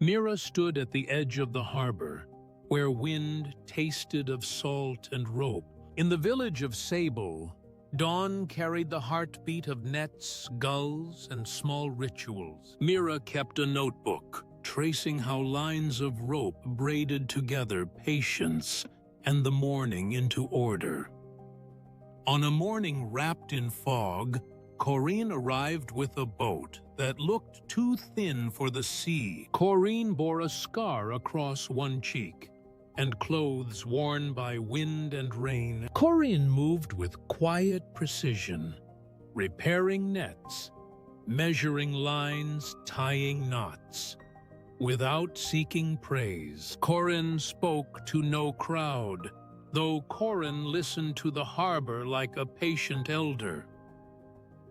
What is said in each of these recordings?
Mira stood at the edge of the harbor, where wind tasted of salt and rope. In the village of Sable, dawn carried the heartbeat of nets, gulls, and small rituals. Mira kept a notebook, tracing how lines of rope braided together patience and the morning into order. On a morning wrapped in fog, Corinne arrived with a boat that looked too thin for the sea. Corinne bore a scar across one cheek and clothes worn by wind and rain. Corinne moved with quiet precision, repairing nets, measuring lines, tying knots. Without seeking praise, Corinne spoke to no crowd, though Corinne listened to the harbor like a patient elder.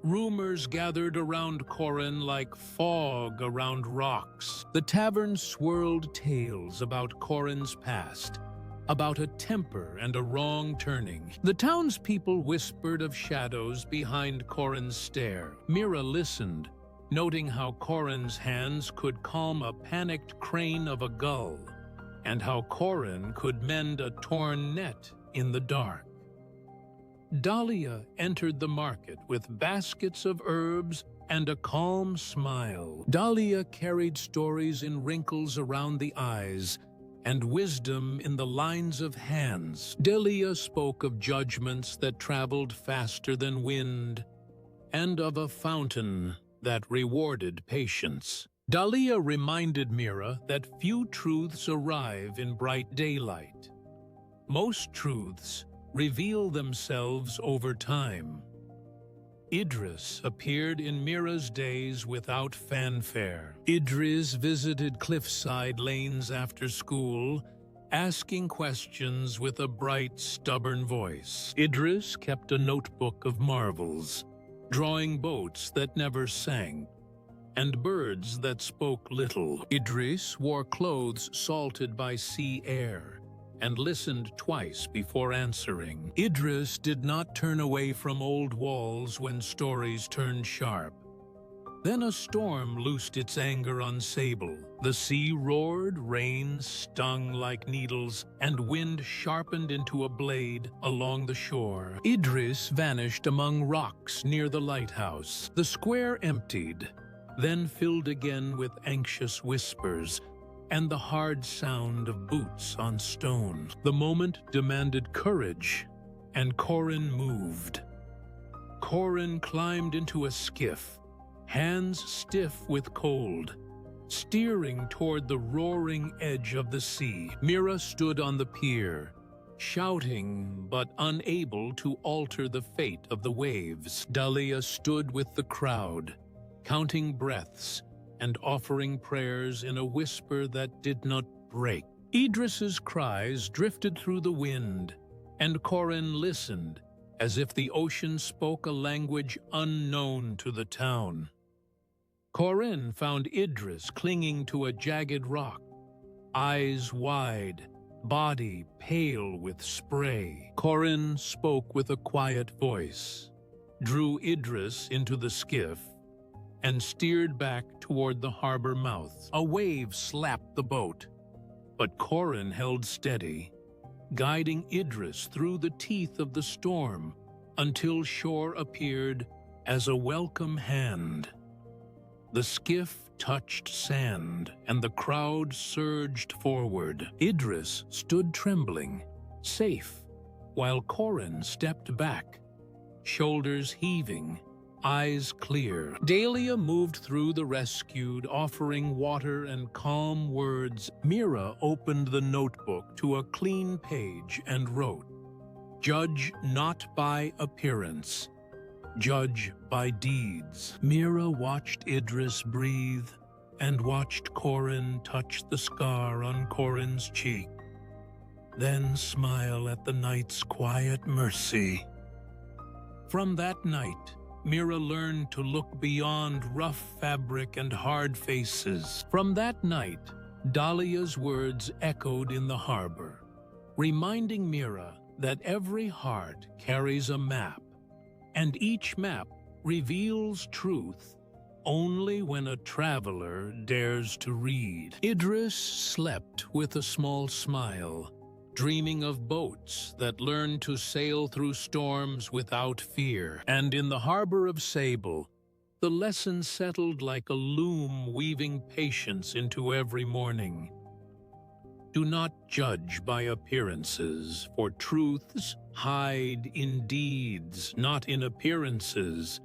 Rumors gathered around Corinne like fog around rocks. The tavern swirled tales about Corinne's past, about a temper and a wrong turning. The townspeople whispered of shadows behind Corinne's stare. Mira listened, noting how Corinne's hands could calm a panicked crane of a gull, and how Corinne could mend a torn net in the dark. Dahlia entered the market with baskets of herbs and a calm smile. Dahlia carried stories in wrinkles around the eyes and wisdom in the lines of hands. Dahlia spoke of judgments that traveled faster than wind and of a fountain that rewarded patience. Dahlia reminded Mira that few truths arrive in bright daylight. Most truths reveal themselves over time. Idris appeared in Mira's days without fanfare. Idris visited cliffside lanes after school, asking questions with a bright, stubborn voice. Idris kept a notebook of marvels, drawing boats that never sank, and birds that spoke little. Idris wore clothes salted by sea air, and listened twice before answering. Idris did not turn away from old walls when stories turned sharp. Then a storm loosed its anger on Sable. The sea roared, rain stung like needles, and wind sharpened into a blade along the shore. Idris vanished among rocks near the lighthouse. The square emptied, then filled again with anxious whispers and the hard sound of boots on stone. The moment demanded courage, and Corinne moved. Corinne climbed into a skiff, hands stiff with cold, steering toward the roaring edge of the sea. Mira stood on the pier, shouting but unable to alter the fate of the waves. Dahlia stood with the crowd, counting breaths and offering prayers in a whisper that did not break. Idris's cries drifted through the wind, and Corinne listened as if the ocean spoke a language unknown to the town. Corinne found Idris clinging to a jagged rock, eyes wide, body pale with spray. Corinne spoke with a quiet voice, drew Idris into the skiff, and steered back toward the harbor mouth. A wave slapped the boat, but Corinne held steady, guiding Idris through the teeth of the storm until shore appeared as a welcome hand. The skiff touched sand, and the crowd surged forward. Idris stood trembling, safe, while Corinne stepped back, shoulders heaving, eyes clear. Dahlia moved through the rescued, offering water and calm words. Mira opened the notebook to a clean page and wrote, "Judge not by appearance, judge by deeds." Mira watched Idris breathe and watched Corinne touch the scar on Corinne's cheek, then smile at the night's quiet mercy. From that night, Mira learned to look beyond rough fabric and hard faces. From that night, Dahlia's words echoed in the harbor, reminding Mira that every heart carries a map, and each map reveals truth only when a traveler dares to read. Idris slept with a small smile, dreaming of boats that learn to sail through storms without fear. And in the harbor of Sable, the lesson settled like a loom weaving patience into every morning. Do not judge by appearances, for truths hide in deeds, not in appearances.